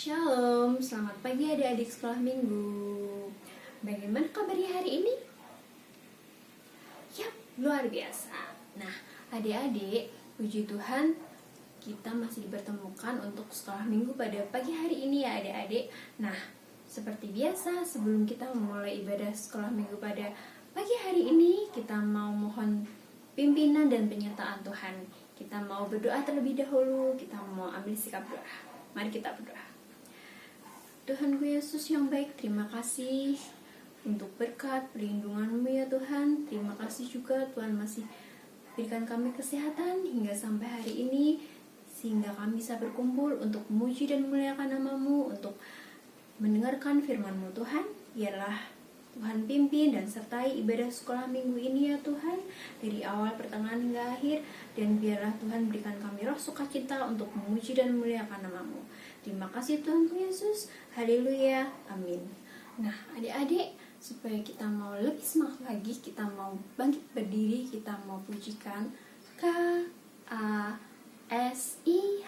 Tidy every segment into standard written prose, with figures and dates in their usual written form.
Shalom, selamat pagi adik-adik sekolah minggu. Bagaimana kabarnya hari ini? Yap, luar biasa. Nah, adik-adik, puji Tuhan kita masih dipertemukan untuk sekolah minggu pada pagi hari ini ya adik-adik. Nah, seperti biasa sebelum kita memulai ibadah sekolah minggu pada pagi hari ini, kita mau mohon pimpinan dan penyertaan Tuhan. Kita mau berdoa terlebih dahulu, kita mau ambil sikap doa. Mari kita berdoa. Tuhanku Yesus yang baik, terima kasih untuk berkat perlindungan-Mu ya Tuhan. Terima kasih juga Tuhan masih berikan kami kesehatan hingga sampai hari ini, sehingga kami bisa berkumpul untuk memuji dan memuliakan nama-Mu, untuk mendengarkan firman-Mu Tuhan. Biarlah Tuhan pimpin dan sertai ibadah sekolah minggu ini ya Tuhan, dari awal pertengahan hingga akhir, dan biarlah Tuhan berikan kami roh sukacita untuk memuji dan memuliakan nama-Mu. Terima kasih Tuhan Yesus, haleluya, amin. Nah adik-adik, supaya kita mau lebih semangat lagi, kita mau bangkit berdiri, kita mau pujikan K-A-S-I-H.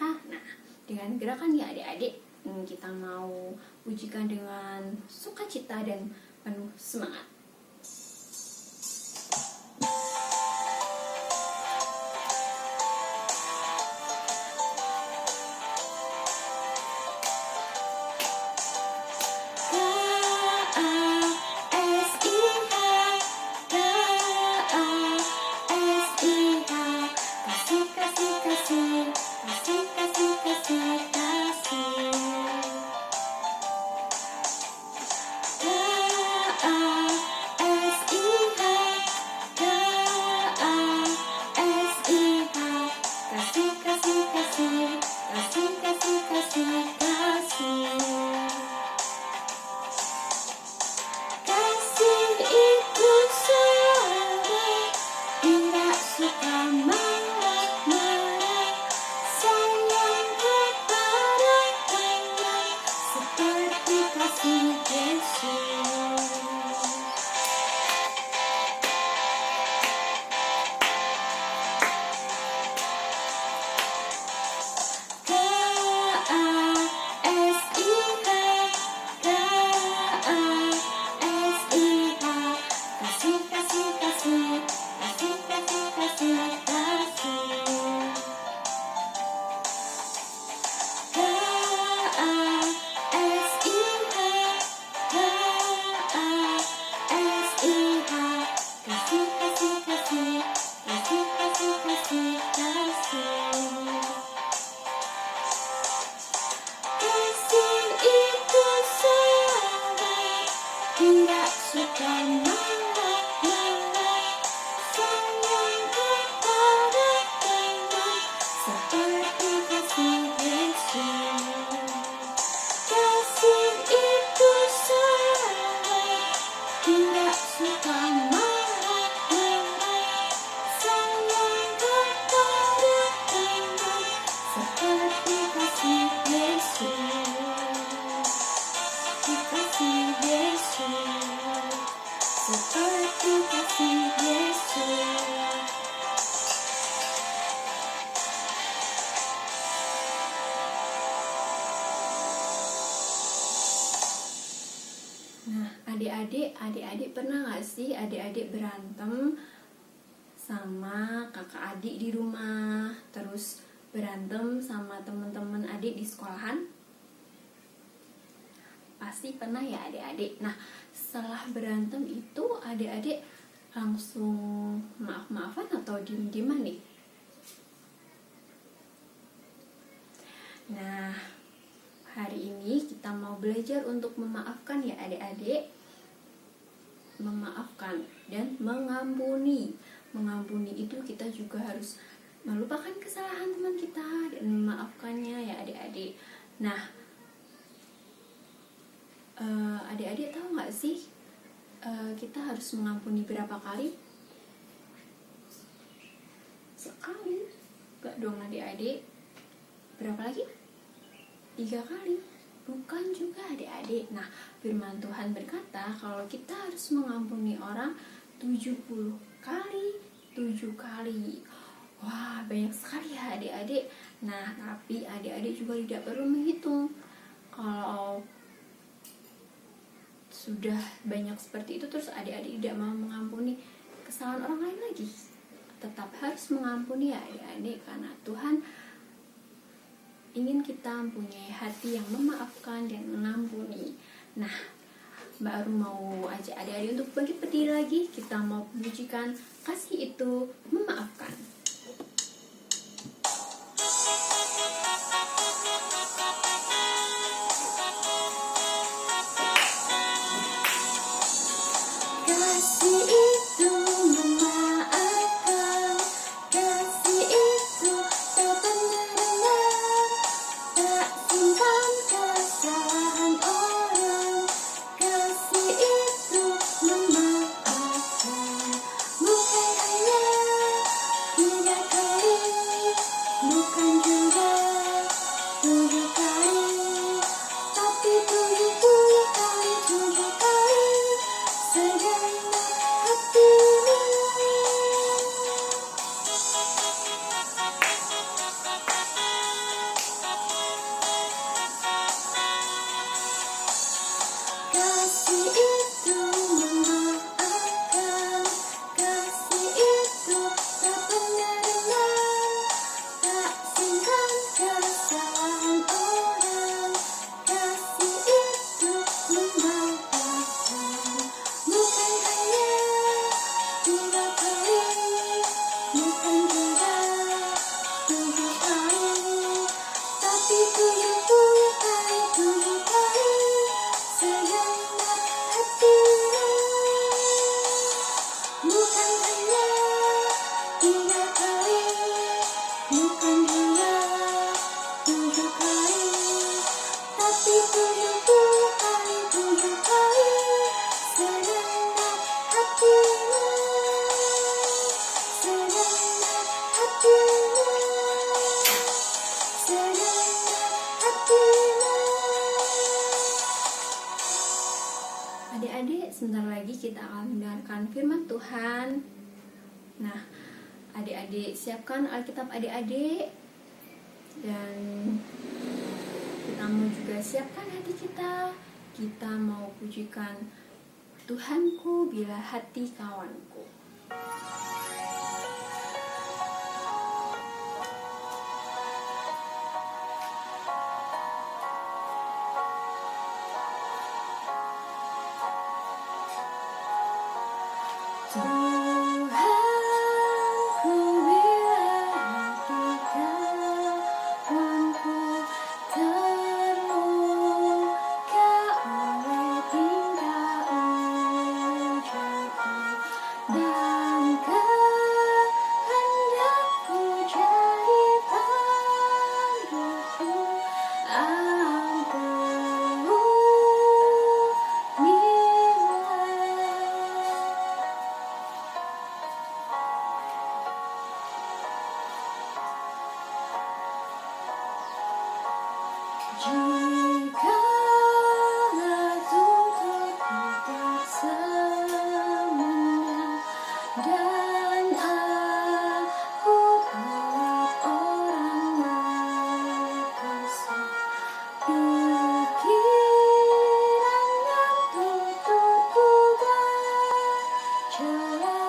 Nah, dengan gerakan ya adik-adik, kita mau pujikan dengan sukacita dan penuh semangat. Adik-adik pernah gak sih adik-adik berantem sama kakak adik di rumah, terus berantem sama teman-teman adik di sekolahan? Pasti pernah ya adik-adik. Nah, setelah berantem itu adik-adik langsung maaf-maafan atau diem-dieman nih? Nah, hari ini kita mau belajar untuk memaafkan ya adik-adik. Memaafkan dan mengampuni. Mengampuni itu kita juga harus melupakan kesalahan teman kita dan memaafkannya ya adik-adik. Nah, adik-adik tahu nggak sih kita harus mengampuni berapa kali? Sekali. Gak dong adik-adik. Berapa lagi? 3 kali. Bukan juga adik-adik. Nah, firman Tuhan berkata kalau kita harus mengampuni orang 70 kali 7 kali. Wah, banyak sekali ya adik-adik. Nah, tapi adik-adik juga tidak perlu menghitung. kalau sudah banyak seperti itu terus adik-adik tidak mau mengampuni kesalahan orang lain lagi, tetap harus mengampuni ya adik-adik, karena Tuhan ingin kita mempunyai hati yang memaafkan dan mengampuni. Nah, baru mau ajak adik-adik untuk bangkit berdiri lagi, kita mau pujikan kasih itu memaafkan. Kasih itu memaafkan, kasih itu tak pernah dendam, tak simpan kesalahan orang. Kasih itu memaafkan, bukan hanya 3 kali, bukan juga 7 kali, tapi 70 kali 7 kali. Segenap hatimu. Kasih itu memaafkan, kasih itu tak pernah dendam, tak simpan kesalahan orang. Kasih itu memaafkan, bukan hanya 3 kali, bukan juga 7 kali, tapi 70 kali 7 kali. Segenap hatimu, bukan hanya 3 kali, bukan juga 7 kali, tapi 70 kali 7 kali. Segenap hatimu, segenap hatimu, segenap hatimu. Adik-adik, sebentar lagi kita akan mendengarkan firman Tuhan. Nah, adik-adik siapkan Alkitab adik-adik, dan kita mau juga siapkan hati kita. Kita mau pujikan Tuhanku bila hati kawanku. Tuhanku bila hati kawanku terluka oleh tingkah ucapku dan kehendakku jadi panduku, jikalau tuturku tak semuanya dan aku telah orang berdosa, pikiran dan tuturku bercela,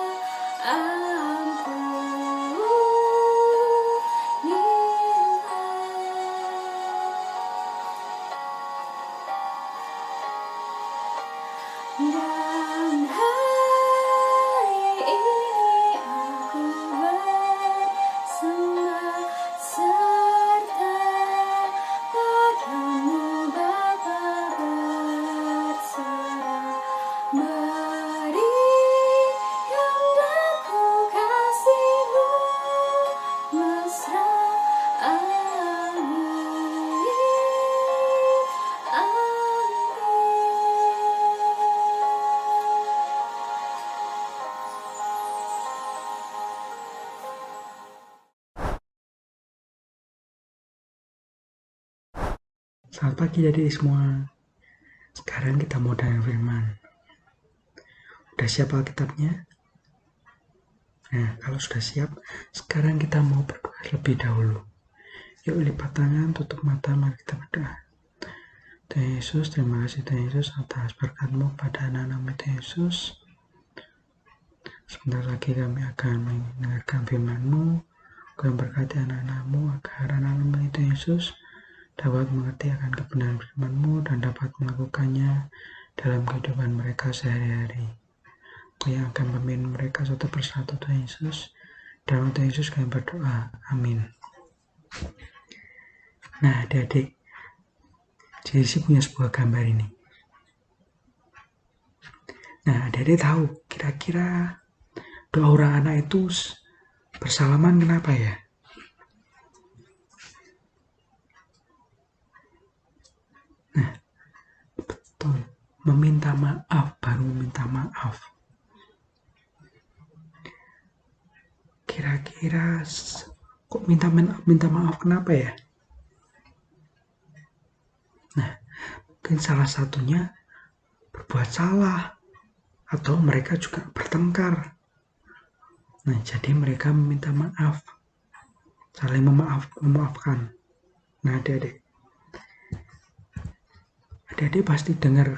dan hari ini aku bersembah serta padamu Bapa berserah, berikan aku kasih-Mu mesra, Selamat pagi adik semua. Sekarang kita mau dengar firman. Udah siap Alkitabnya? Nah, kalau sudah siap, sekarang kita mau berdoa lebih dahulu. Yuk lipat tangan, tutup mata, mari kita berdoa. Tuhan Yesus, terima kasih Tuhan Yesus atas berkat-Mu pada anak-anak-Mu Tuhan Yesus. Sebentar lagi kami akan mendengarkan firman-Mu. Kami berkati anak-anak-Mu agar anak-anak-Mu Tuhan Yesus dapat mengerti akan kebenaran firman-Mu dan dapat melakukannya dalam kehidupan mereka sehari-hari. Yang akan memimpin mereka satu persatu Tuhan Yesus. Dalam Tuhan Yesus kami berdoa. Amin. Nah, adik-adik, Jesse punya sebuah gambar ini. Nah, adik-adik tahu kira-kira doa orang anak itu bersalaman kenapa ya? Nah, betul. Meminta maaf, baru meminta maaf. Kira-kira kok minta maaf kenapa ya? Nah, mungkin salah satunya berbuat salah atau mereka juga bertengkar. Nah, jadi mereka meminta maaf, saling memaafkan. Nah, adik-adik pasti dengar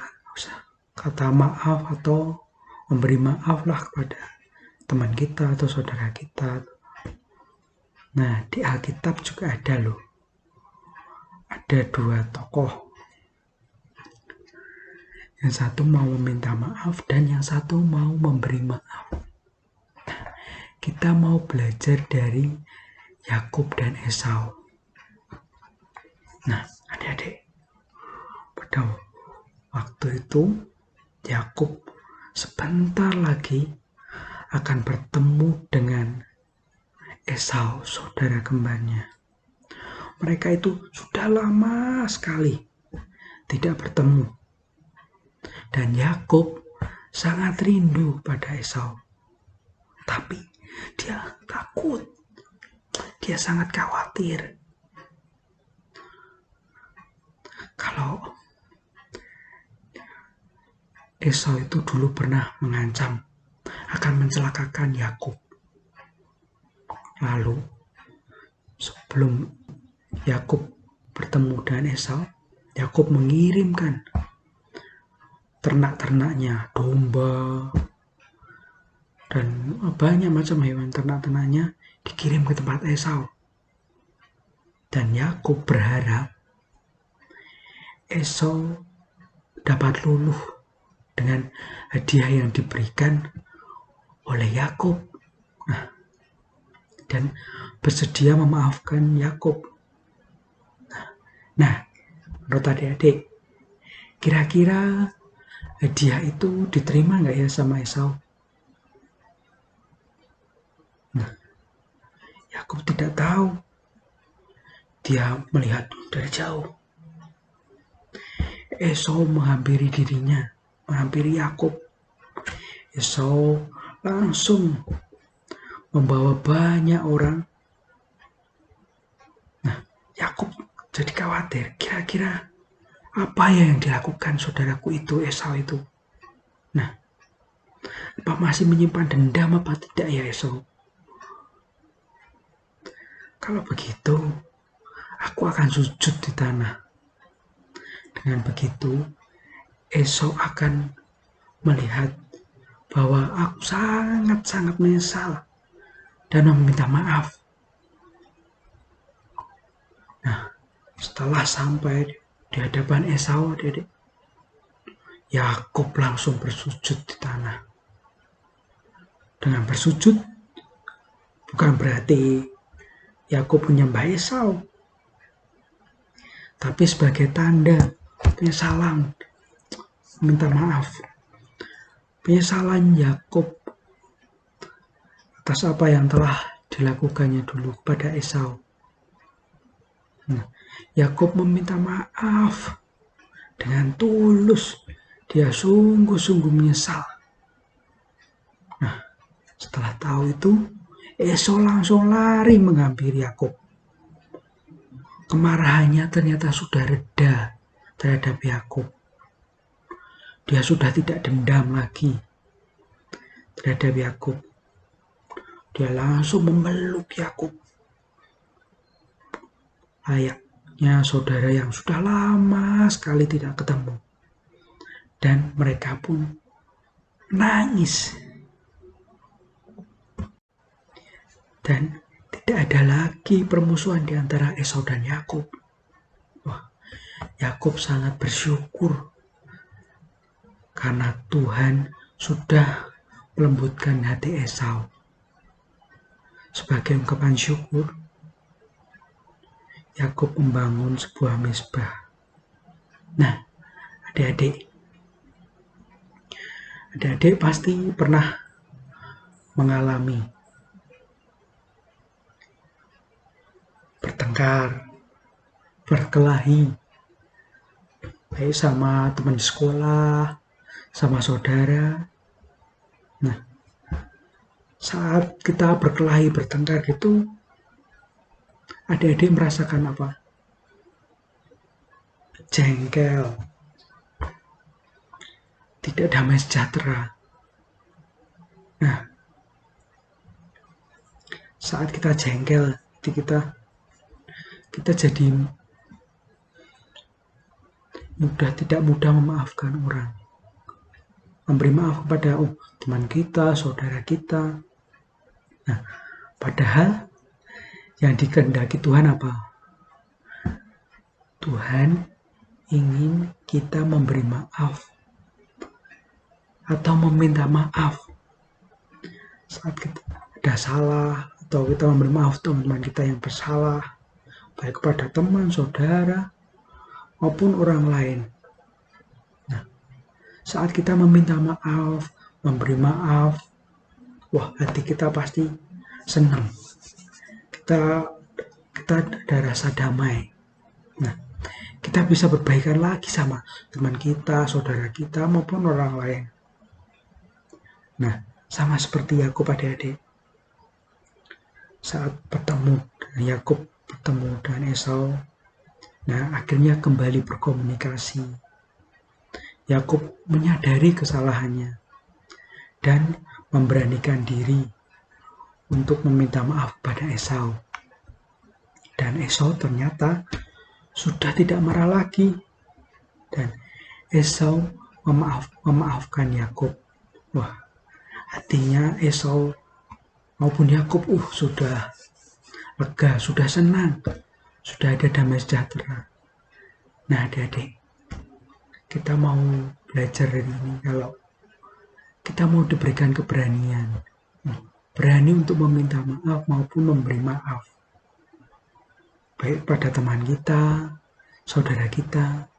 kata maaf atau memberi maaf lah kepada teman kita atau saudara kita. Nah, di Alkitab juga ada loh. Ada dua tokoh. Yang satu mau meminta maaf dan yang satu mau memberi maaf. Nah, kita mau belajar dari Yakub dan Esau. Nah, adik-adik, pada waktu itu Yakub sebentar lagi akan bertemu dengan Esau, saudara kembarnya. Mereka itu sudah lama sekali tidak bertemu. Dan Yakub sangat rindu pada Esau. Tapi dia takut. Dia sangat khawatir. Kalau Esau itu dulu pernah mengancam akan mencelakakan Yakub. Lalu sebelum Yakub bertemu dengan Esau, Yakub mengirimkan ternak-ternaknya, domba, dan banyak macam hewan ternak-ternaknya dikirim ke tempat Esau. Dan Yakub berharap Esau dapat luluh dengan hadiah yang diberikan oleh Yakub. Dan bersedia memaafkan Yakub. Nah, menurut adik-adik, kira-kira hadiah itu diterima nggak ya sama Esau? Nah, Yakub tidak tahu. Dia melihat dari jauh. Esau menghampiri dirinya, menghampiri Yakub. Esau langsung membawa banyak orang. Nah, Yakub jadi khawatir. Kira-kira apa yang dilakukan saudaraku itu, Esau itu? Nah, apa masih menyimpan dendam apa tidak ya Esau? Kalau begitu, aku akan sujud di tanah. Dengan begitu, Esau akan melihat bahwa aku sangat-sangat menyesal dan meminta maaf. Nah, setelah sampai di hadapan Esau, adik-adik, Yakub langsung bersujud di tanah. Dengan bersujud, bukan berarti Yakub menyembah Esau, tapi sebagai tanda penyesalan, minta maaf, penyesalan Yakub atas apa yang telah dilakukannya dulu pada Esau. Nah, Yakub meminta maaf dengan tulus. Dia sungguh-sungguh menyesal. Nah, setelah tahu itu, Esau langsung lari menghampiri Yakub. Kemarahannya ternyata sudah reda terhadap Yakub. Dia sudah tidak dendam lagi terhadap Yakub. Dia langsung memeluk Yakub. saudara yang sudah lama sekali tidak ketemu. Dan mereka pun menangis. Dan tidak ada lagi permusuhan di antara Esau dan Yakub. Wah, Yakub sangat bersyukur karena Tuhan sudah melembutkan hati Esau. Sebagai ungkapan syukur, Yakub membangun sebuah mezbah. Nah, adik-adik pasti pernah mengalami bertengkar, berkelahi, baik sama teman sekolah, sama saudara. Nah, saat kita berkelahi, bertengkar gitu, adik-adik merasakan apa? Jengkel, tidak damai sejahtera. Nah, saat kita jengkel, kita jadi tidak mudah memaafkan orang. Memberi maaf kepada teman kita, saudara kita. Nah, padahal yang dikehendaki Tuhan apa? Tuhan ingin kita memberi maaf atau meminta maaf saat kita ada salah, atau kita memberi maaf teman-teman kita yang bersalah, baik kepada teman, saudara, maupun orang lain. Nah, saat kita meminta maaf, memberi maaf, wah, hati kita pasti senang. Kita ada rasa damai. Nah, kita bisa berbaikan lagi sama teman kita, saudara kita, maupun orang lain. Nah, sama seperti Yakub, adik-adik. Saat Yakub bertemu dengan Esau, nah akhirnya kembali berkomunikasi. Yakub menyadari kesalahannya dan memberanikan diri untuk meminta maaf pada Esau. Dan Esau ternyata sudah tidak marah lagi. Dan Esau memaafkan Yakub. Wah, hatinya Esau maupun Yakub sudah lega, sudah senang, sudah ada damai sejahtera. Nah, adik-adik, kita mau belajar dari ini. Kalau kita mau diberikan keberanian, berani untuk meminta maaf maupun memberi maaf, baik pada teman kita, saudara kita.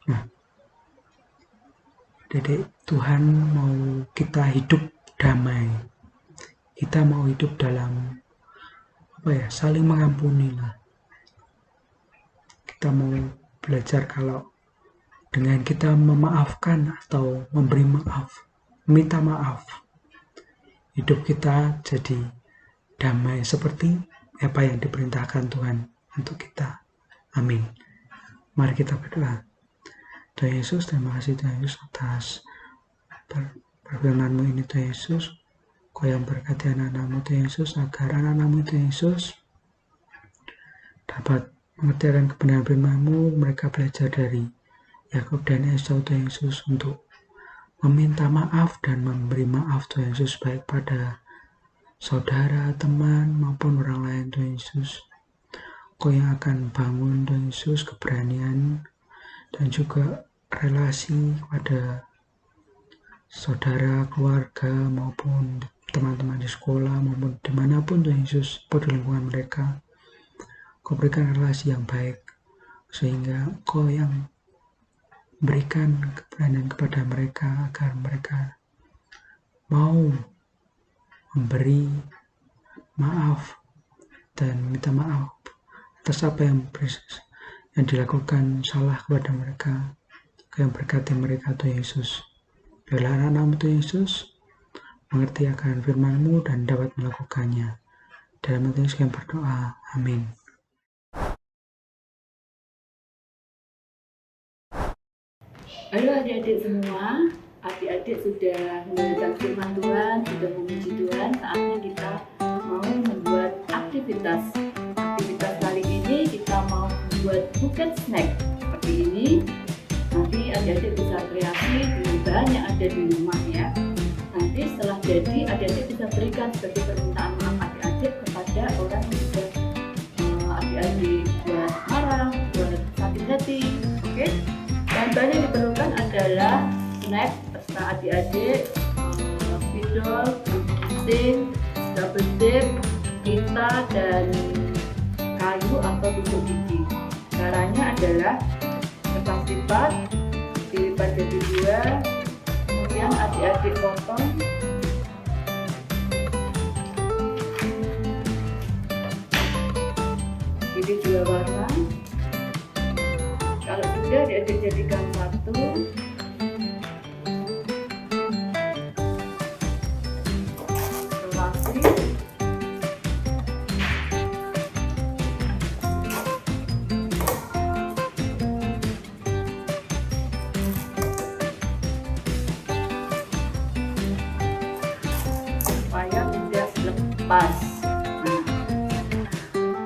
Nah, adik-adik, Tuhan mau kita hidup damai. Kita mau hidup dalam saling mengampuni lah. Kita mau belajar kalau dengan kita memaafkan atau memberi maaf, minta maaf, hidup kita jadi damai seperti apa yang diperintahkan Tuhan untuk kita. Amin. Mari kita berdoa. Tuhan Yesus, terima kasih Tuhan Yesus atas perfirman-Mu ini Tuhan Yesus. Kau yang berkati anak-anak-Mu Tuhan Yesus, agar anak-anak-Mu Tuhan Yesus dapat mengerti akan kebenaran firman-Mu. Mereka belajar dari Yakub dan Esau Tuhan Yesus untuk meminta maaf dan memberi maaf Tuhan Yesus, baik pada saudara, teman, maupun orang lain Tuhan Yesus. Kau yang akan bangun Tuhan Yesus keberanian dan juga relasi pada saudara, keluarga, maupun teman-teman di sekolah, maupun dimanapun Tuhan Yesus, pada lingkungan mereka. Kau berikan relasi yang baik, sehingga Kau yang berikan keberanian kepada mereka, agar mereka mau memberi maaf dan minta maaf atas apa yang dilakukan salah kepada mereka. Kau yang berkati mereka Tuhan Yesus. Biarlah anak-anak-Mu Tuhan Yesus mengerti akan firman-Mu dan dapat melakukannya. Dalam nama Yesus kami berdoa. Amin. Halo adik-adik semua, adik-adik sudah mendengarkan firman Tuhan, sudah memuji Tuhan. Saatnya kita mau membuat aktivitas. Aktivitas kali ini kita mau membuat buket snack seperti ini. Nanti adik-adik bisa kreasi dengan bahan yang ada di rumah ya. Nanti setelah jadi, adik-adik bisa berikan sebagai permintaan maaf adik-adik kepada orang yang sudah adik-adik buat marah, buat sakit hati. Oke? Bahan-bahan yang diperlukan adalah snack serta adik-adik, spidol, gunting, double dip, pita, dan kayu atau tusuk gigi. Caranya adalah kertas lipat, dilipat jadi dua, kemudian adik-adik potong. Pilih dua warna. Kalau sudah, adik-adik jadikan satu. Relasi. Supaya tidak lepas. Nah,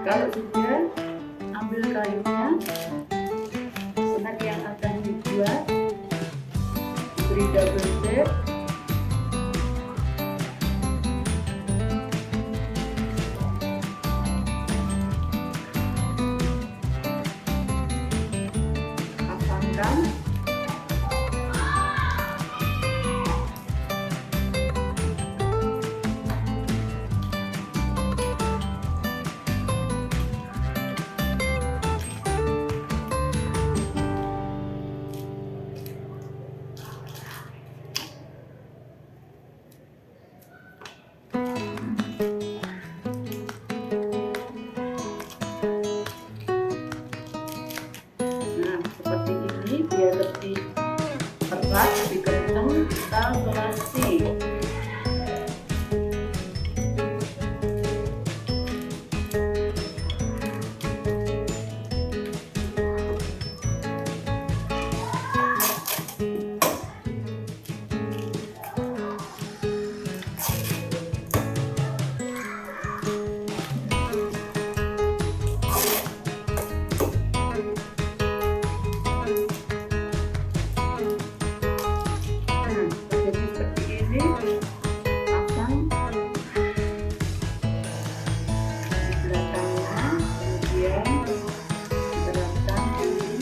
kalau sudah, ambil kayunya, snack yang akan dibuat, beri double dip, pasangkan. Nah, seperti ini biar lebih erat, lebih kencang, kita kolasi. Jadi seperti ini, pasang di belakangnya, kemudian terapkan ini.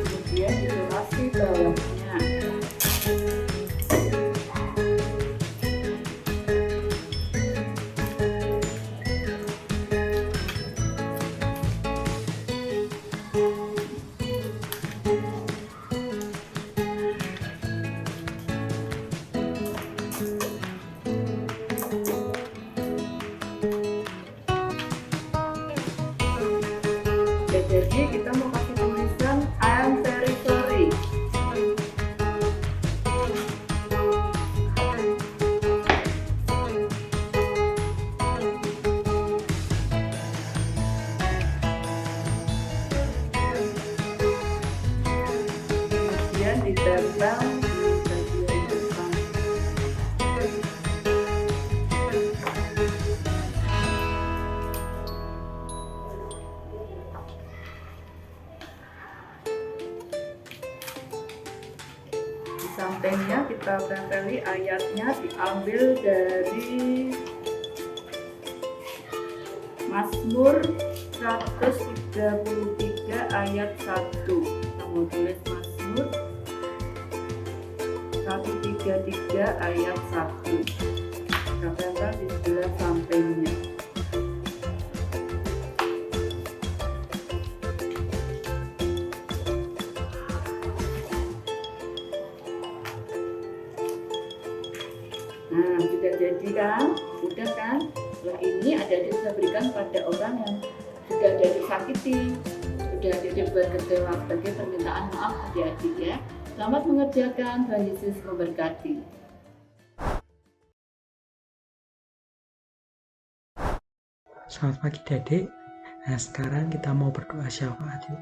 Kemudian isolasi bawahnya. Jadi kita mau kasih tulisan I'm very sorry. Kemudian ditempel di bagian depan. Di sampingnya kita tempeli ayatnya, diambil dari Mazmur 133 ayat 1. Kita mau tulis Mazmur 133 ayat 1. Kita tempel di sebelah sampingnya. Nah, sudah jadi kan? Udah kan? Setelah ini adik-adik bisa berikan pada orang yang sudah adik-adik sakiti, sudah adik-adik buat kecewa, sebagai permintaan maaf adik-adik ya. Selamat mengerjakan, Tuhan Yesus memberkati. Selamat pagi Dedek. Nah sekarang kita mau berdoa syafaat yuk.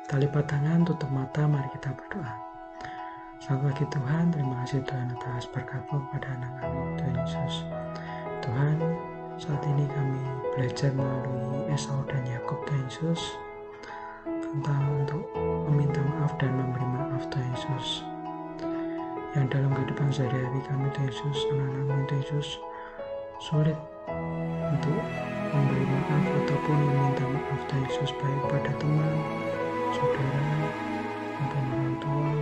Kita Kita lipat tangan, tutup mata, mari kita berdoa. Selamat pagi Tuhan, terima kasih Tuhan atas berkat-Mu pada anak kami, Tuhan Yesus. Tuhan, saat ini kami belajar melalui Esau dan Yakub, Tuhan Yesus, tentang untuk meminta maaf dan memberi maaf, Tuhan Yesus. Yang dalam kehidupan sehari-hari kami, Tuhan Yesus, anak-anak-Mu, Tuhan Yesus, sulit untuk memberi maaf ataupun meminta maaf, Tuhan Yesus, baik pada teman, saudara, maupun orang tua,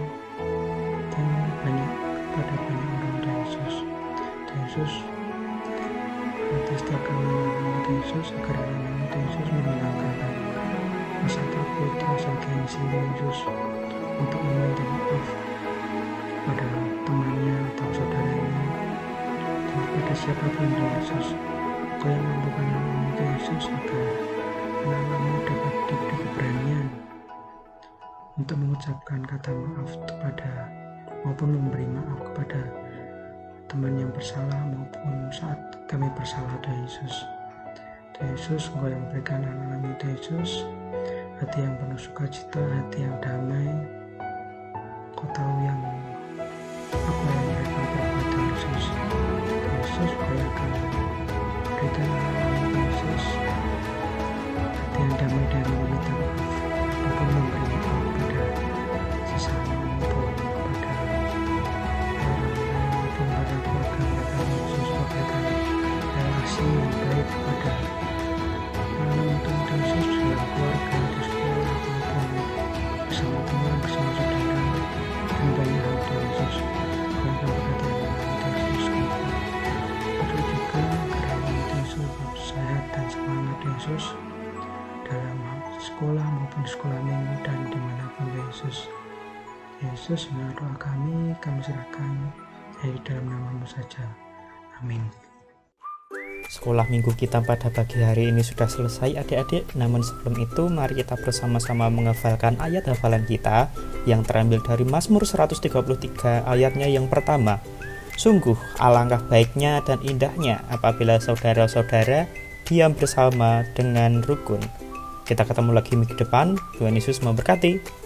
dan pada banyak orang, Tuhan Yesus. Tuhan Yesus, berarti setiap kami mengalami Tuhan Yesus, agar anak-anak Tuhan Yesus menghilangkan rasa takut, rasa gengsi, Tuhan Yesus, untuk meminta maaf pada temannya atau saudaranya, dan pada siapapun, Tuhan Yesus. Kau yang mampukan anak-anak Tuhan Yesus, agar anak-anak dapat diberi keberanian untuk mengucapkan kata maaf kepada maupun memberi maaf kepada teman yang bersalah maupun saat kami bersalah, Tuhan Yesus. Tuhan Yesus, Engkau yang memberikan anak-anak Tuhan Yesus hati yang penuh sukacita, hati yang damai. Kau tahu yang apa yang mereka berbuat, Tuhan Yesus. Tuhan Yesus, Kau yang akan berikan anak-anak Tuhan Yesus hati yang damai dan meminta maaf maupun memberi maaf pada sesama maupun pada orang lain maupun pada keluarga mereka, Tuhan Yesus. Berikan relasi yang baik pada anak-anak Tuhan Yesus dalam keluarga, di sekolah, maupun bersama teman, bersama saudara, dan banyak hal, Tuhan Yesus. Kau akan berkati anak-anak Tuhan Yesus. Untuk juga agar anak-anak Tuhan Yesus sehat dan semangat, Tuhan Yesus, dalam sekolah maupun sekolah minggu dan dimanapun, Tuhan Yesus. Yesus, menurut doa kami serahkan di dalam nama-Mu saja. Amin. Sekolah minggu kita pada pagi hari ini sudah selesai adik-adik. Namun sebelum itu mari kita bersama-sama menghafalkan ayat hafalan kita yang terambil dari Mazmur 133 ayatnya yang pertama. Sungguh alangkah baiknya dan indahnya apabila saudara-saudara diam bersama dengan rukun. Kita ketemu lagi minggu depan. Tuhan Yesus memberkati.